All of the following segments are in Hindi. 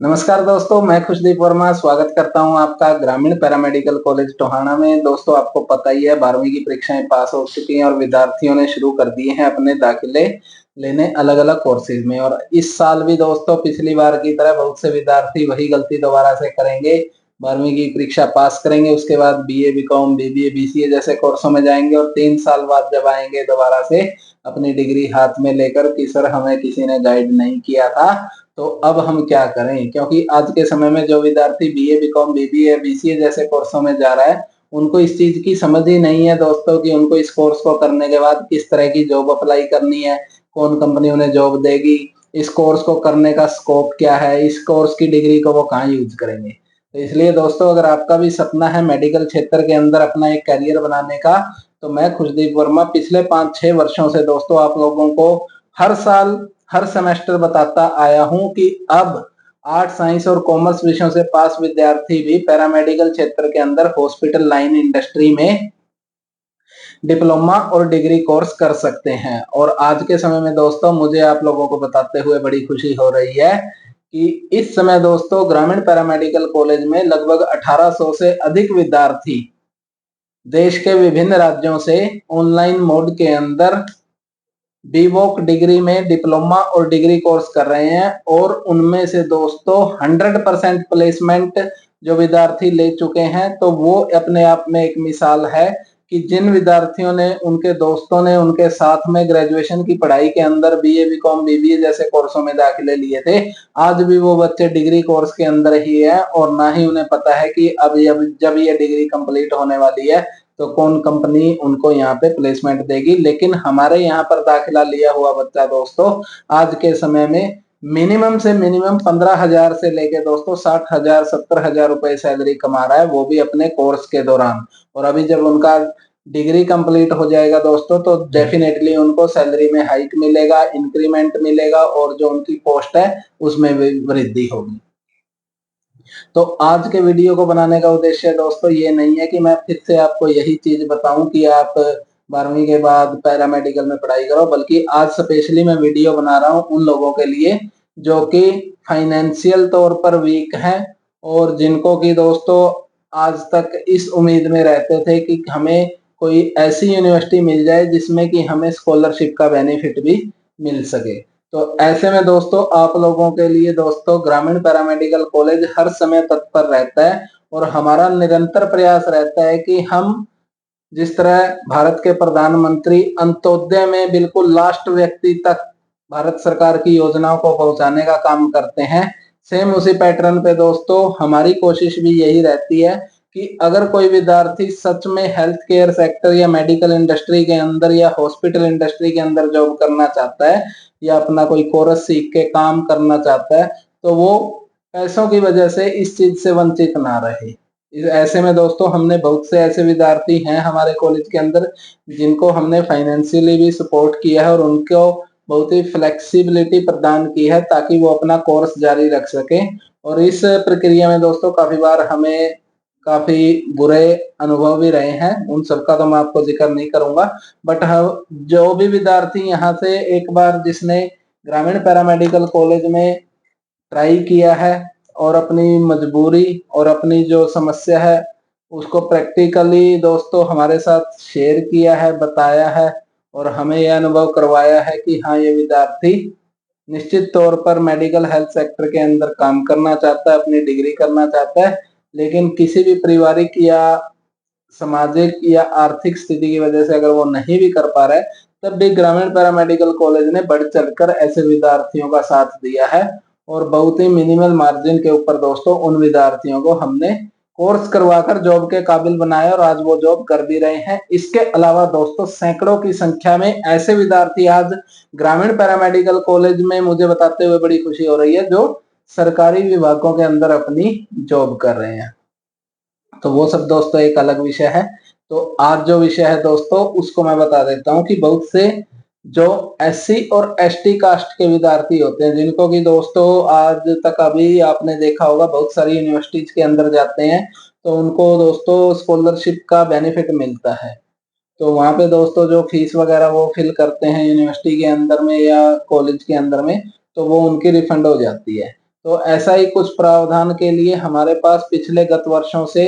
नमस्कार दोस्तों, मैं खुशदीप वर्मा स्वागत करता हूं आपका ग्रामीण पैरामेडिकल कॉलेज टोहाना में। दोस्तों, आपको पता ही है 12वीं की परीक्षाएं पास हो चुकी हैं और विद्यार्थियों ने शुरू कर दिए हैं अपने दाखिले लेने अलग-अलग कोर्सेज में। और इस साल भी दोस्तों पिछली बार की तरह बहुत से विद्यार्थी वही गलती दोबारा से करेंगे। 12वीं की परीक्षा पास करेंगे, उसके बाद बीए, बीकॉम, बीबीए, बीसीए जैसे कोर्सों में जाएंगे और 3 साल बाद जब आएंगे दोबारा से अपनी डिग्री हाथ में लेकर कि सर हमें किसी ने गाइड नहीं किया था, तो अब हम क्या करें? क्योंकि आज के समय में जो विद्यार्थी बीए, बीकॉम, बीबीए, बीसीए जैसे कोर्सों में जा रहा है, उनको इस चीज की समझ ही नहीं है दोस्तों कि उनको इस कोर्स को करने के बाद किस तरह की जॉब अप्लाई करनी है, कौन कंपनी उन्हें जॉब देगी, इस कोर्स को करने का स्कोप क्या है, इस कोर्स की डिग्री को वो कहाँ यूज करेंगे। तो इसलिए दोस्तों, अगर आपका भी सपना है मेडिकल क्षेत्र के अंदर अपना एक करियर बनाने का, तो मैं खुशदीप वर्मा पिछले 5-6 वर्षों से दोस्तों आप लोगों को हर साल हर सेमेस्टर बताता आया हूं कि अब आर्ट, साइंस और कॉमर्स विषयों से पास विद्यार्थी भी पैरामेडिकल क्षेत्र के अंदर हॉस्पिटल लाइन इंडस्ट्री में डिप्लोमा और डिग्री कोर्स कर सकते हैं। और आज के समय में दोस्तों मुझे आप लोगों को बताते हुए बड़ी खुशी हो रही है कि इस समय दोस्तों ग्रामीण पैरामेडिकल कॉलेज में लगभग 1800 से अधिक विद्यार्थी देश के विभिन्न राज्यों से ऑनलाइन मोड के अंदर बीवोक डिग्री में डिप्लोमा और डिग्री कोर्स कर रहे हैं। और उनमें से दोस्तों 100% प्लेसमेंट जो विद्यार्थी ले चुके हैं, तो वो अपने आप में एक मिसाल है कि जिन विद्यार्थियों ने, उनके दोस्तों ने उनके साथ में ग्रेजुएशन की पढ़ाई के अंदर बीए, बीकॉम, बीबीए जैसे कोर्सों में दाखिले लिए थे, आज भी वो बच्चे डिग्री कोर्स के अंदर ही है और ना ही उन्हें पता है कि अब जब ये डिग्री कंप्लीट होने वाली है तो कौन कंपनी उनको यहाँ पे प्लेसमेंट देगी। लेकिन हमारे यहाँ पर दाखिला लिया हुआ बच्चा दोस्तों आज के समय में मिनिमम से मिनिमम 15,000 से लेके दोस्तों 60,000, 70,000 रुपए सैलरी कमा रहा है, वो भी अपने कोर्स के दौरान। और अभी जब उनका डिग्री कंप्लीट हो जाएगा दोस्तों, तो डेफिनेटली उनको सैलरी में हाइक मिलेगा, इंक्रीमेंट मिलेगा और जो उनकी पोस्ट है उसमें भी वृद्धि होगी। तो आज के वीडियो को बनाने का उद्देश्य दोस्तों ये नहीं है कि मैं फिर से आपको यही चीज बताऊं कि आप 12वीं के बाद पैरामेडिकल में पढ़ाई करो, बल्कि आज स्पेशली मैं वीडियो बना रहा हूं उन लोगों के लिए जो कि फाइनेंशियल तौर पर वीक हैं और जिनको कि दोस्तों आज तक इस उम्मीद में रहते थे कि हमें कोई ऐसी यूनिवर्सिटी मिल जाए जिसमें कि हमें स्कॉलरशिप का बेनिफिट भी मिल सके। तो ऐसे में दोस्तों आप लोगों के लिए दोस्तों ग्रामीण पैरामेडिकल कॉलेज हर समय तत्पर रहता है और हमारा निरंतर प्रयास रहता है कि हम जिस तरह भारत के प्रधानमंत्री अंत्योदय में बिल्कुल लास्ट व्यक्ति तक भारत सरकार की योजनाओं को पहुंचाने का काम करते हैं, सेम उसी पैटर्न पे दोस्तों हमारी कोशिश भी यही रहती है कि अगर कोई विद्यार्थी सच में हेल्थ केयर सेक्टर या मेडिकल इंडस्ट्री के अंदर या हॉस्पिटल इंडस्ट्री के अंदर जॉब करना चाहता है या अपना कोई कोर्स सीख के काम करना चाहता है, तो वो पैसों की वजह से इस चीज से वंचित ना रहे। ऐसे में दोस्तों हमने बहुत से ऐसे विद्यार्थी हैं हमारे कॉलेज के अंदर जिनको हमने फाइनेंशियली भी सपोर्ट किया है और उनको बहुत ही फ्लेक्सिबिलिटी प्रदान की है ताकि वो अपना कोर्स जारी रख सके। और इस प्रक्रिया में दोस्तों काफी बार हमें काफी बुरे अनुभव भी रहे हैं, उन सबका तो मैं आपको जिक्र नहीं करूंगा। बट जो भी विद्यार्थी यहाँ से एक बार जिसने ग्रामीण पैरामेडिकल कॉलेज में ट्राई किया है और अपनी मजबूरी और अपनी जो समस्या है उसको प्रैक्टिकली दोस्तों हमारे साथ शेयर किया है, बताया है और हमें यह अनुभव करवाया है कि हाँ, ये विद्यार्थी निश्चित तौर पर मेडिकल हेल्थ सेक्टर के अंदर काम करना चाहता है, अपनी डिग्री करना चाहता है, लेकिन किसी भी पारिवारिक या सामाजिक या आर्थिक स्थिति की वजह से अगर वो नहीं भी कर पा रहा है, तब भी ग्रामीण पैरामेडिकल कॉलेज ने बढ़ चढ़कर ऐसे विद्यार्थियों का साथ दिया है और बहुत ही मिनिमल मार्जिन के ऊपर दोस्तों उन विद्यार्थियों को हमने कोर्स करवाकर जॉब के काबिल बनाया और आज वो जॉब कर भी रहे हैं। इसके अलावा दोस्तों सैकड़ों की संख्या में ऐसे विद्यार्थी आज ग्रामीण पैरामेडिकल कॉलेज में मुझे बताते हुए बड़ी खुशी हो रही है जो सरकारी विभागों के अंदर अपनी जॉब कर रहे हैं। तो वो सब दोस्तों एक अलग विषय है। तो आज जो विषय है दोस्तों उसको मैं बता देता हूँ कि बहुत से जो एससी और एसटी कास्ट के विद्यार्थी होते हैं जिनको कि दोस्तों आज तक अभी आपने देखा होगा बहुत सारी यूनिवर्सिटीज के अंदर जाते हैं तो उनको दोस्तों स्कॉलरशिप का बेनिफिट मिलता है। तो वहां पे दोस्तों जो फीस वगैरह वो फिल करते हैं यूनिवर्सिटी के अंदर में या कॉलेज के अंदर में, तो वो उनकी रिफंड हो जाती है। तो ऐसा ही कुछ प्रावधान के लिए हमारे पास पिछले गत वर्षों से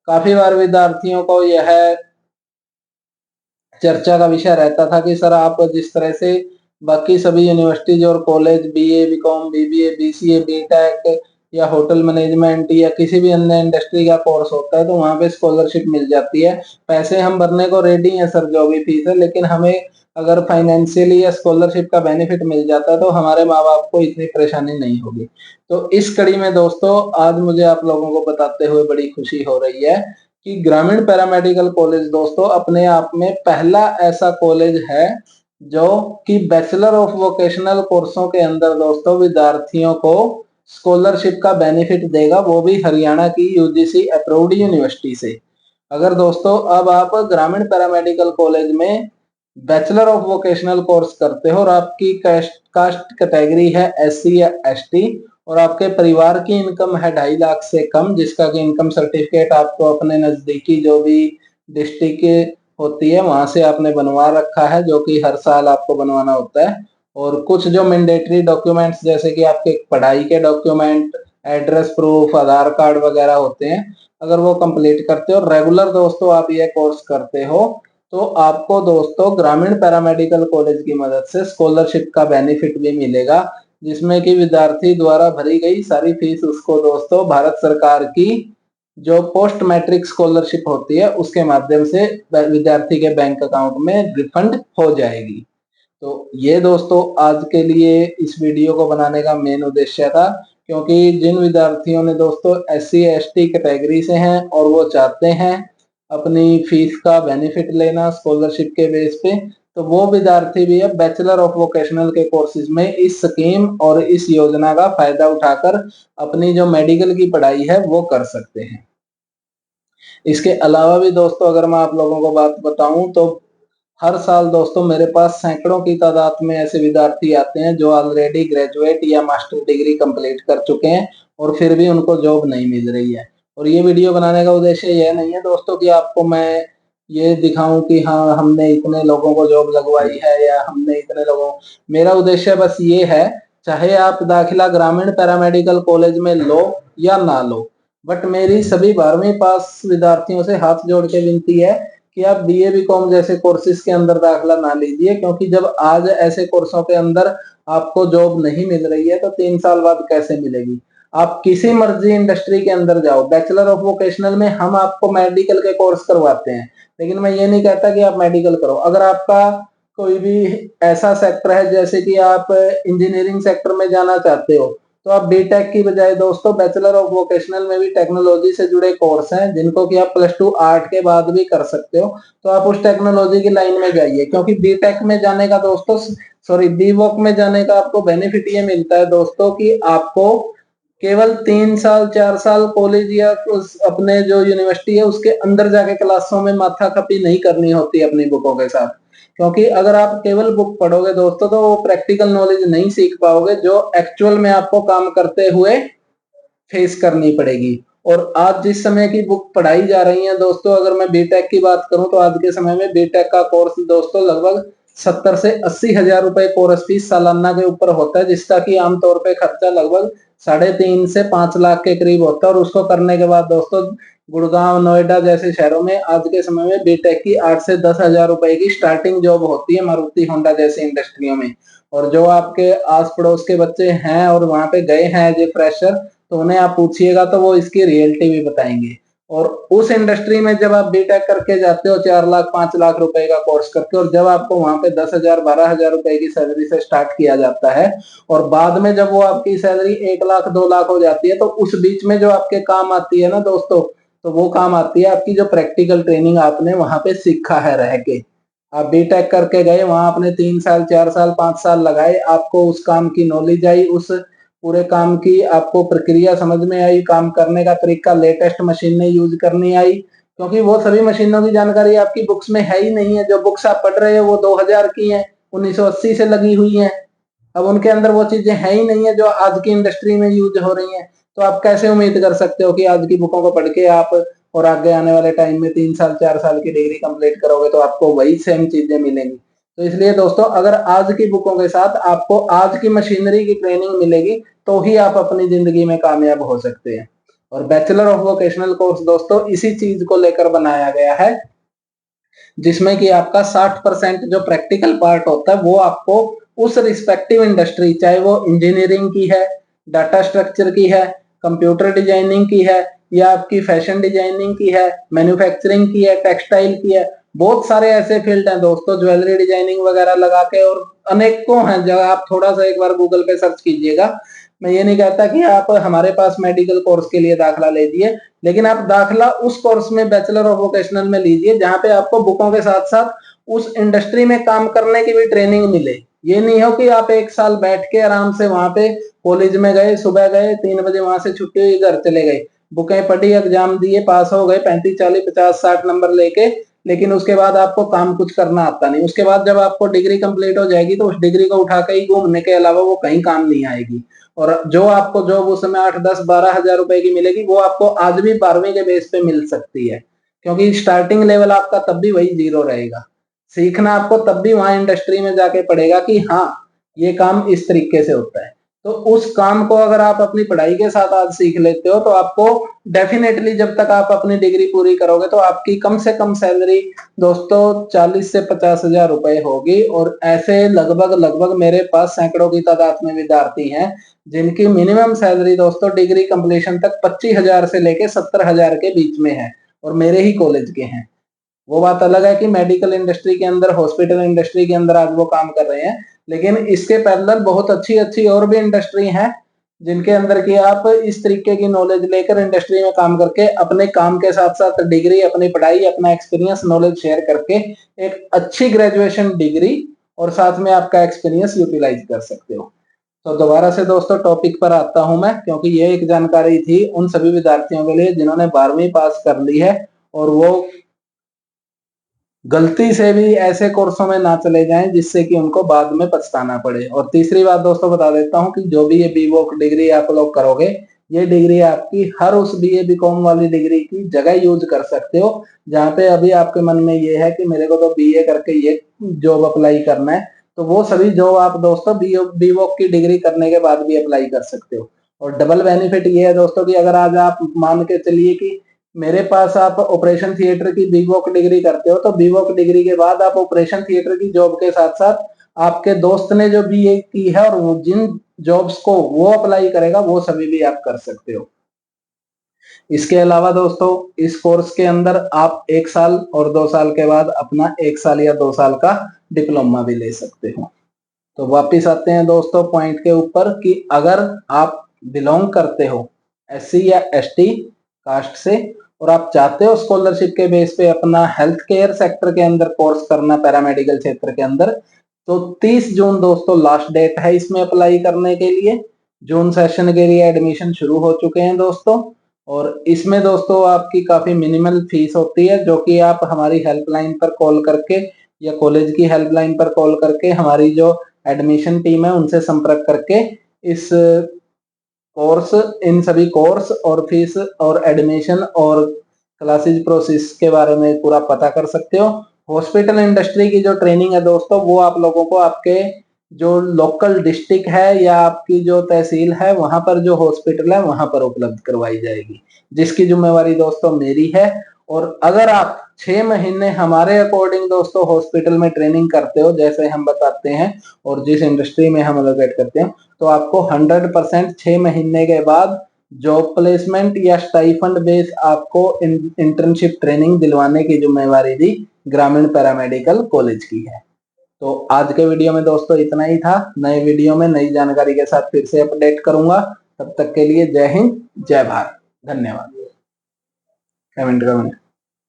काफ़ी बार विद्यार्थियों को यह चर्चा का विषय रहता था कि सर आप जिस तरह से बाकी सभी यूनिवर्सिटीज और college BA, BCom, BBA, BCA, BTech या होटल मैनेजमेंट या किसी भी अन्य इंडस्ट्री का कोर्स होता है तो वहाँ पे स्कॉलरशिप मिल जाती है। पैसे हम भरने को रेडी हैं सर जो भी फीस है, लेकिन हमें अगर फाइनेंशियली या स्कॉलरशिप का बेनिफिट मिल जाता है तो हमारे माँ-बाप को इतनी परेशानी नहीं होगी। तो इस कड़ी में दोस्तों आज मुझे आप लोगों को बताते हुए बड़ी खुशी हो रही है कि ग्रामीण पैरामेडिकल कॉलेज दोस्तों अपने आप में पहला ऐसा कॉलेज है जो कि बैचलर ऑफ वोकेशनल कोर्सों के अंदर दोस्तों विद्यार्थियों को स्कॉलरशिप का बेनिफिट देगा, वो भी हरियाणा की यूजीसी अप्रूव्ड यूनिवर्सिटी से। अगर दोस्तों अब आप ग्रामीण पैरामेडिकल कॉलेज में बैचलर ऑफ वोकेशनल कोर्स करते हो और आपकी कास्ट कैटेगरी है एससी या एसटी और आपके परिवार की इनकम है 2.5 लाख से कम, जिसका कि इनकम सर्टिफिकेट आपको अपने नजदीकी जो भी डिस्ट्रिक्ट होती है वहां से आपने बनवा रखा है, जो कि हर साल आपको बनवाना होता है। और कुछ जो मैंडेटरी डॉक्यूमेंट्स जैसे कि आपके पढ़ाई के डॉक्यूमेंट, एड्रेस प्रूफ, आधार कार्ड वगैरह होते हैं, अगर वो कंप्लीट करते हो रेगुलर दोस्तों आप ये कोर्स करते हो तो आपको दोस्तों ग्रामीण पैरामेडिकल कॉलेज की मदद से स्कॉलरशिप का बेनिफिट भी मिलेगा, जिसमें कि विद्यार्थी द्वारा भरी गई सारी फीस उसको दोस्तों भारत सरकार की जो पोस्ट मैट्रिक स्कॉलरशिप होती है उसके माध्यम से विद्यार्थी के बैंक अकाउंट में रिफंड हो जाएगी। तो ये दोस्तों आज के लिए इस वीडियो को बनाने का मेन उद्देश्य था, क्योंकि जिन विद्यार्थियों ने दोस्तों एससी एसटी कैटेगरी से हैं और वो चाहते हैं अपनी फीस का बेनिफिट लेना स्कॉलरशिप के बेस पे, तो वो विद्यार्थी भी अब बैचलर ऑफ वोकेशनल के कोर्सेज में इस स्कीम और इस योजना का फायदा उठाकर अपनी जो मेडिकल की पढ़ाई है वो कर सकते हैं। इसके अलावा भी दोस्तों अगर मैं आप लोगों को बात बताऊं तो हर साल दोस्तों मेरे पास सैकड़ों की तादाद में ऐसे विद्यार्थी आते हैं जो ऑलरेडी ग्रेजुएट या मास्टर डिग्री कंप्लीट कर चुके हैं और फिर भी उनको जॉब नहीं मिल रही है। और ये वीडियो बनाने का उद्देश्य यह नहीं है दोस्तों कि आपको मैं ये दिखाऊं कि हाँ हमने इतने लोगों को जॉब लगवाई है या हमने इतने लोगों, मेरा उद्देश्य बस ये है, चाहे आप दाखिला ग्रामीण पैरामेडिकल कॉलेज में लो या ना लो, बट मेरी सभी 12वीं पास विद्यार्थियों से हाथ जोड़ के विनती है कि आप बीए बीकॉम जैसे कोर्सेज के अंदर दाखिला ना लीजिए, क्योंकि जब आज ऐसे कोर्सों के अंदर आपको जॉब नहीं मिल रही है तो 3 साल बाद कैसे मिलेगी। आप किसी मर्जी इंडस्ट्री के अंदर जाओ, बैचलर ऑफ वोकेशनल में हम आपको मेडिकल के कोर्स करवाते हैं, लेकिन मैं ये नहीं कहता कि आप मेडिकल करो। अगर आपका कोई भी ऐसा सेक्टर है जैसे कि आप इंजीनियरिंग सेक्टर में जाना चाहते हो तो आप बीटेक की बजाय दोस्तों बैचलर ऑफ वोकेशनल में भी टेक्नोलॉजी से जुड़े कोर्स हैं जिनको कि आप प्लस 2 आर्ट के बाद भी कर सकते हो, तो आप उस टेक्नोलॉजी की लाइन में जाइए, क्योंकि बीटेक में जाने का दोस्तों सॉरी बीवॉक में जाने का आपको बेनिफिट ये मिलता है दोस्तों कि आपको केवल 3 साल 4 साल कॉलेज या उस अपने जो यूनिवर्सिटी है उसके अंदर जाके क्लासों में माथा खपी नहीं करनी होती अपनी बुकों के साथ, क्योंकि अगर आप केवल बुक पढ़ोगे दोस्तों तो वो प्रैक्टिकल नॉलेज नहीं सीख पाओगे जो एक्चुअल में आपको काम करते हुए फेस करनी पड़ेगी। और आज जिस समय की बुक पढ़ाई जा रही है दोस्तों, अगर मैं बीटेक की बात करूं तो आज के समय में बीटेक का कोर्स दोस्तों लगभग 70 से 80 हजार रुपए कोर्स फीस सालाना के ऊपर होता है, जिसका कि आमतौर पे खर्चा लगभग 3.5 से 5 लाख के करीब होता है। और उसको करने के बाद दोस्तों गुड़गांव नोएडा जैसे शहरों में आज के समय में बीटेक की 8 से 10 हजार रुपए की स्टार्टिंग जॉब होती है मारुति होंडा जैसी इंडस्ट्रियों में। और जो आपके आस पड़ोस के बच्चे हैं और वहां पे गए हैं एज ए फ्रेशर, तो उन्हें आप पूछिएगा तो वो इसकी रियलिटी भी बताएंगे। और उस इंडस्ट्री में जब आप बीटेक करके जाते हो 4 लाख 5 लाख रुपए का कोर्स करके, और जब आपको वहां पे 10,000 12,000 रुपए की सैलरी से स्टार्ट किया जाता है और बाद में जब वो आपकी सैलरी 1 लाख 2 लाख हो जाती है, तो उस बीच में जो आपके काम आती है ना दोस्तों, तो वो काम आती है आपकी जो प्रैक्टिकल ट्रेनिंग आपने वहां पे सीखा है रह के। आप बीटेक करके गए वहां आपने 3 साल 4 साल 5 साल लगाए, आपको उस काम की नॉलेज आई, उस पूरे काम की आपको प्रक्रिया समझ में आई, काम करने का तरीका, लेटेस्ट मशीनें यूज करनी आई, क्योंकि वो सभी मशीनों की जानकारी आपकी बुक्स में है ही नहीं है। जो बुक्स आप पढ़ रहे हो वो 2000 की हैं, 1980 से लगी हुई हैं। अब उनके अंदर वो चीजें है ही नहीं है जो आज की इंडस्ट्री में यूज हो रही हैं। तो आप कैसे उम्मीद कर सकते हो कि आज की बुकों को पढ़ के आप और आगे आने वाले टाइम में 3 साल 4 साल की डिग्री कंप्लीट करोगे तो आपको वही सेम चीजें मिलेंगी। तो इसलिए दोस्तों अगर आज की बुकों के साथ आपको आज की मशीनरी की ट्रेनिंग मिलेगी तो ही आप अपनी जिंदगी में कामयाब हो सकते हैं। और बैचलर ऑफ वोकेशनल कोर्स दोस्तों इसी चीज को लेकर बनाया गया है, जिसमें कि आपका 60% जो प्रैक्टिकल पार्ट होता है वो आपको उस रिस्पेक्टिव इंडस्ट्री, चाहे वो इंजीनियरिंग की है, डाटा स्ट्रक्चर की है, कंप्यूटर डिजाइनिंग की है, या आपकी फैशन डिजाइनिंग की है, मैन्युफैक्चरिंग की है, टेक्सटाइल की है, बहुत सारे ऐसे फील्ड हैं दोस्तों, ज्वेलरी डिजाइनिंग वगैरह लगा के, और अनेकों हैं। जब आप थोड़ा सा एक बार गूगल पे सर्च कीजिएगा, मैं ये नहीं कहता कि आप हमारे पास मेडिकल कोर्स के लिए दाखला लीजिए, लेकिन आप दाखला उस कोर्स में बैचलर ऑफ वोकेशनल में लीजिए जहां पे आपको बुकों के साथ साथ उस इंडस्ट्री में काम करने की भी ट्रेनिंग मिले। ये नहीं हो कि आप एक साल बैठ के आराम से वहां पे कॉलेज में गए, सुबह गए 3 बजे, वहां से छुट्टी हुई, घर चले गए, बुकें पढ़ी, एग्जाम दिए, पास हो गए 35 40 50 60 नंबर लेके, लेकिन उसके बाद आपको काम कुछ करना आता नहीं। उसके बाद जब आपको डिग्री कंप्लीट हो जाएगी तो उस डिग्री को उठा के ही घूमने के अलावा वो कहीं काम नहीं आएगी। और जो आपको जॉब उस समय 8 10 12 हजार रुपए की मिलेगी वो आपको आज भी 12वीं के बेस पे मिल सकती है, क्योंकि स्टार्टिंग लेवल आपका तब भी वही 0 रहेगा। सीखना आपको तब भी वहां इंडस्ट्री में जाके पड़ेगा कि हाँ ये काम इस तरीके से होता है। तो उस काम को अगर आप अपनी पढ़ाई के साथ आज सीख लेते हो तो आपको डेफिनेटली जब तक आप अपनी डिग्री पूरी करोगे तो आपकी कम से कम सैलरी दोस्तों 40 से 50 हजार रुपए होगी। और ऐसे लगभग लगभग मेरे पास सैकड़ों की तादाद में विद्यार्थी हैं जिनकी मिनिमम सैलरी दोस्तों डिग्री कंप्लीशन तक 25 हजार से लेके 70 हजार के बीच में है, और मेरे ही कॉलेज के हैं। वो बात अलग है कि मेडिकल इंडस्ट्री के अंदर, हॉस्पिटल इंडस्ट्री के अंदर आज वो काम कर रहे हैं, लेकिन इसके पैरेलल बहुत अच्छी अच्छी और भी इंडस्ट्री हैं जिनके अंदर की आप इस तरीके की नॉलेज लेकर इंडस्ट्री में काम करके अपने काम के साथ साथ डिग्री, अपनी पढ़ाई, अपना एक्सपीरियंस, नॉलेज शेयर करके एक अच्छी ग्रेजुएशन डिग्री और साथ में आपका एक्सपीरियंस यूटिलाइज कर सकते हो। तो दोबारा से दोस्तों टॉपिक पर आता हूं मैं, क्योंकि ये एक जानकारी थी उन सभी विद्यार्थियों के लिए जिन्होंने 12वीं पास कर ली है और वो गलती से भी ऐसे कोर्सों में ना चले जाएं जिससे कि उनको बाद में पछताना पड़े। और तीसरी बात दोस्तों बता देता हूं कि जो भी ये बीवोक डिग्री आप लोग करोगे, ये डिग्री आपकी हर उस बीए बीकॉम वाली डिग्री की जगह यूज कर सकते हो। जहां पे अभी आपके मन में ये है कि मेरे को तो बीए करके ये जॉब अप्लाई करना है, तो वो सभी जॉब आप दोस्तों बीवोक की डिग्री करने के बाद भी अप्लाई कर सकते हो। और डबल बेनिफिट ये है दोस्तों कि अगर आज आप मान के चलिए कि मेरे पास आप ऑपरेशन थिएटर की बीवोक डिग्री करते हो, तो बीवोक डिग्री के बाद आप ऑपरेशन थिएटर की जॉब के साथ साथ आपके दोस्त ने जो बीए की है और वो जिन जॉब्स को वो अप्लाई करेगा वो सभी भी आप कर सकते हो। इसके अलावा दोस्तों इस कोर्स के अंदर आप 1 साल और 2 साल के बाद अपना 1 साल या 2 साल का डिप्लोमा भी ले सकते हो। तो वापिस आते हैं दोस्तों पॉइंट के ऊपर कि अगर आप बिलोंग करते हो एससी या एसटी कास्ट से और आप चाहते हो स्कॉलरशिप के बेस पे अपना हेल्थ केयर सेक्टर के अंदर कोर्स करना, पैरामेडिकल क्षेत्र के अंदर, तो 30 जून दोस्तों लास्ट डेट है इसमें अप्लाई करने के लिए। जून सेशन के लिए एडमिशन शुरू हो चुके हैं दोस्तों। और इसमें दोस्तों आपकी काफी मिनिमल फीस होती है, जो कि आप हमारी हेल्पलाइन पर कॉल करके या कॉलेज की हेल्पलाइन पर कॉल करके हमारी जो एडमिशन टीम है उनसे संपर्क करके इस कोर्स, इन सभी कोर्स और फीस और एडमिशन और क्लासेज प्रोसेस के बारे में पूरा पता कर सकते हो। हॉस्पिटल इंडस्ट्री की जो ट्रेनिंग है दोस्तों वो आप लोगों को आपके जो लोकल डिस्ट्रिक्ट है या आपकी जो तहसील है वहां पर जो हॉस्पिटल है वहां पर उपलब्ध करवाई जाएगी, जिसकी जिम्मेवारी दोस्तों मेरी है। और अगर आप 6 महीने हमारे अकॉर्डिंग दोस्तों हॉस्पिटल में ट्रेनिंग करते हो जैसे हम बताते हैं और जिस इंडस्ट्री में हम एलोकेट करते हैं, तो आपको 100% 6 महीने के बाद जॉब प्लेसमेंट या स्टाइफंड बेस आपको इंटर्नशिप ट्रेनिंग दिलवाने की जिम्मेवारी भी ग्रामीण पैरामेडिकल कॉलेज की है। तो आज के वीडियो में दोस्तों इतना ही था। नए वीडियो में नई जानकारी के साथ फिर से अपडेट करूंगा। तब तक के लिए जय हिंद, जय भारत, धन्यवाद। कमेंट करें।